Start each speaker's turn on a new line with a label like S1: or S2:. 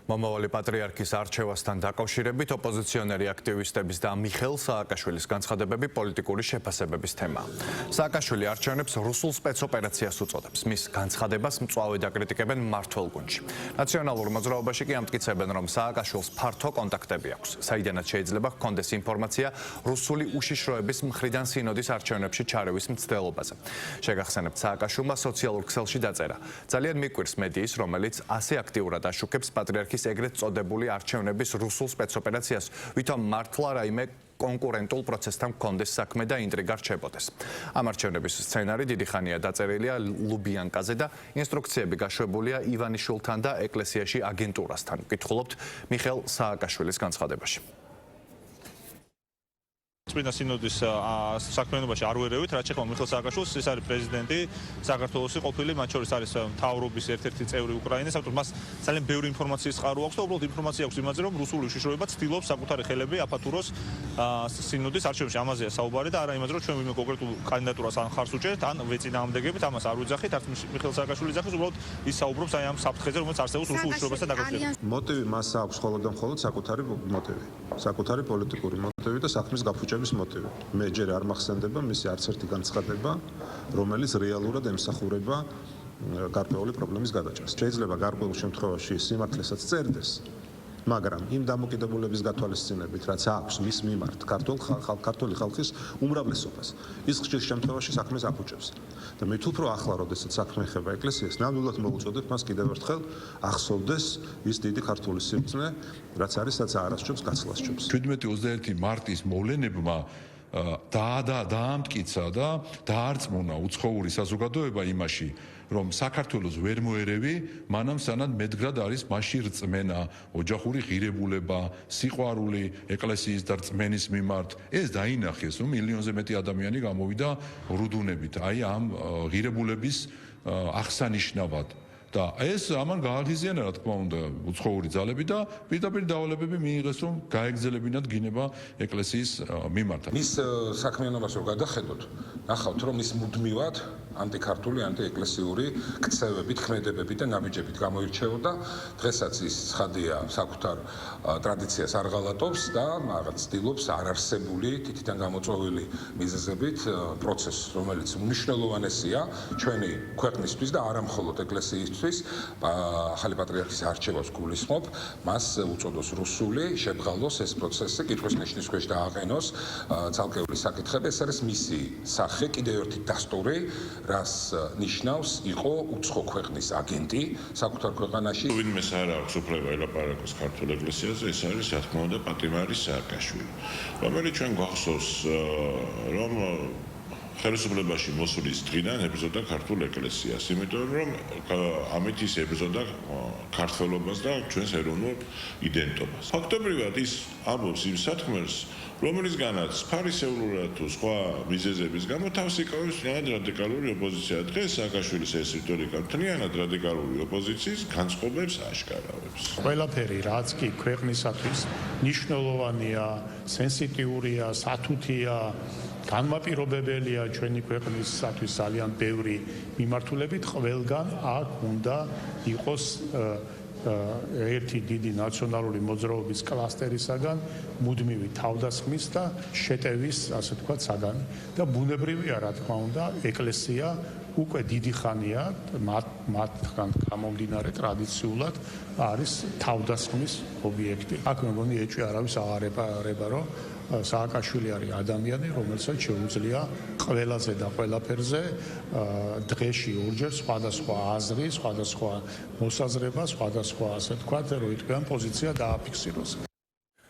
S1: მომავალი პატრიარქის არჩევასთან დაკავშირებით ოპოზიციონერი აქტივისტების და მიხეილ სააკაშვილის განცხადებები პოლიტიკური შეფასებების თემაა. სააკაშვილი არჩევნებს რუსულ სპეცოპერაციას უწოდებს. მის განცხადებას მწვავედ აკრიტიკებენ მმართველ გუნდში. ნაციონალურ მოძრაობაში კი ამტკიცებენ, რომ სააკაშვილს ფართო კონტაქტები აქვს, საიდანაც შეიძლება ჰქონდეს ინფორმაცია რუსული უშიშროების მხრიდან სინოდის არჩევნებში ჩარევის მცდელობაზე. შეგახსენებთ, სააკაშვილმა სოციალურ ქსელში დაწერა: ძალიან მიკვირს მედიის, რომელიც ასე აქტიურად აშუქებს პატრიარქის ეგრეთ წოდებული არჩევნების რუსულ სპეცოპერაციას, ვითომ მართლა რაიმე კონკურენტულ პროცესთან ჰქონდეს საქმე და ინტრიგა რჩებოდეს. ამ არჩევნების სცენარი დიდი ხანია დაწერილია ლუბიანკაზე და ინსტრუქციები გაშვებულია ივანიშვილთან და ეკლესიაში აგენტურასთან. ვკითხულობთ მიხეილ სააკაშვილის განცხადებაში.
S2: წმინდა სინოდის საქმიანობაში არ ვერევით, რაც შეეხება მიხეილ სააკაშვილს, ეს არის პრეზიდენტი საქართველოს ყოფილი, მათ შორის არის მთავრობის ერთ-ერთი წევრი უკრაინის, საერთოდ მას ძალიან ბევრი ინფორმაციის წყარო აქვს და უბრალოდ ინფორმაცია აქვს იმაზე, რომ რუსული უშიშროება ცდილობს საკუთარი ხელები აფათუროს სინოდის არჩევნებში. ამაზეა საუბარი და არა იმაზე, რომ ჩვენ ვინმე კონკრეტულ კანდიდატურას ან ხარს უჭერთ, ან ვეწინააღმდეგებით, ამას არ ვიძახით, არც მიხეილ სააკაშვილის ძახის, უბრალოდ ის საუბრობს აი ამ საფრთხეზე, რომელიც არსებობს რუსულ უშიშროებასთან დაკავშირებით.
S3: მოტივი მას აქვს მხოლოდ და მხოლოდ საკუთარი მოტივი, საკუთარი პოლიტიკური მოტივი და საქმის გაფუჭების მოტივი. მე ჯერ არ მახსენდება მისი არც ერთი განცხადება, რომელიც რეალურად ემსახურება გარკვეული პრობლემის გადაჭრას. შეიძლება გარკვეულ შემთხვევაში სიმართლესაც წერდეს, მაგრამ იმ დამოკიდებულების გათვალისწინებით, რაც აქვს მის მიმართ ქართული ხალხის უმრავლესობას, ის ხშირ შემთხვევაში საქმეს აფუჭებს. და მე უფრო ახლა, როდესაც საქმე ეხება ეკლესიას, ნამდვილად მოუწოდებ მას კიდევ ერთხელ ახსოვდეს ის დიდი ქართული სიბრძნე, რაც არის, რაც არასჯობს გაცლასჯობს.
S4: 17-21 მარტის მოვლენებმა დაამტკიცა და დაარწმუნა უცხოური საზოგადოება იმაში, რომ საქართველოს ვერ მოერევი, მანამ სანამ მედგრად არის მასში რწმენა, ოჯახური ღირებულება, სიყვარული ეკლესიის და რწმენის მიმართ. ეს დაინახეს, რომ მილიონზე მეტი ადამიანი გამოვიდა რუდუნებით, აი ამ ღირებულების აღსანიშნავად. და ეს ამან გააღიზიანა, რა თქმა უნდა, უცხოური ძალები და პირდაპირ დავალებები მიიღეს, რომ გაეგზელებინათ გინება ეკლესიის მიმართ.
S5: მის საქმიანობას რო გადახედოთ, ნახავთ, რომ ის მუდმივად ანტიქართული, ანტიეკლესიური ქცევებით, ქმედებებით და ნაბიჯებით გამოირჩეოდა. დღესაც ის ცხადია, საკუთარ ტრადიციას არ ღალატობს და რაღაც ცდილობს არარსებული, თითიდან გამოწვეული მიზეზებით პროცესს, რომელიც უმნიშვნელოვანესია ჩვენი ქვეყნისთვის და არა მხოლოდ ეკლესიისთვის, ახალი პატრიარქის არჩევას გულისხმობ, მას უწოდოს რუსული, შებრალოს ეს პროცესი, კითხვის ნიშნის ქვეშ დააყენოს ცალკეული საკითხები. ეს არის მისი სახე, კიდევ ერთი დასტური, რას ნიშნავს იყო უცხო ქვეყნის აგენტი საკუთარ ქვეყანაში.
S6: ვინმეს არ აქვს უფლება ელაპარაკოს ქართულ ეკლესიაზე, ეს არის, რა თქმა უნდა, პატრიარქი სააკაშვილი, რომელიც ჩვენ გვახსოვს, რომ ხელისუფლებაში მოსulis დღიდან ებრძოდა ქართულ ეკლესიას, იმიტომ რომ ამით ის ებრძოდა ქართველობას და ჩვენს ეროვნულ იდენტობას. ფაქტობრივად ის ამბობს იმ სათქმელს, რომელისგანაც ფარისეულურად თუ სხვა მიზეზების გამო თავს იკავებს მთლიანად რადიკალური ოპოზიცია. დღეს სააკაშვილის ეს რიტორიკა მთლიანად რადიკალური ოპოზიციის განწყობებს აშკარავებს.
S7: ყველაფერი, რაც კი ქვეყნისათვის მნიშვნელოვანია, სენსიტიურია, სათუთია, განმაპირობებელია ჩვენი ქვეყნისათვის ძალიან ბევრი მიმართულებით, ყველგან აქ უნდა იყოს ერთი დიდი ნაციონალური მოძრაობის კლასტერისაგან მუდმივი თავდასხმის და შეტევის, ასე ვთქვათ, საგანი. და ბუნებრივია, რა თქმა უნდა, ეკლესია უკვე დიდი ხანია მათგან გამომდინარე ტრადიციულად არის თავდასხმის ობიექტი. აქ მეგონი ეჭვი არავის აღარ ებარება, რომ სააკაშვილი არის ადამიანი, რომელსაც შეუძლია ყველაზე და ყველაფერზე დღეში ორჯერ სხვადასხვა აზრი, სხვადასხვა მოსაზრება, სხვადასხვა, ასე ვთქვათ, რო იტყვიან პოზიცია დააფიქსიროს.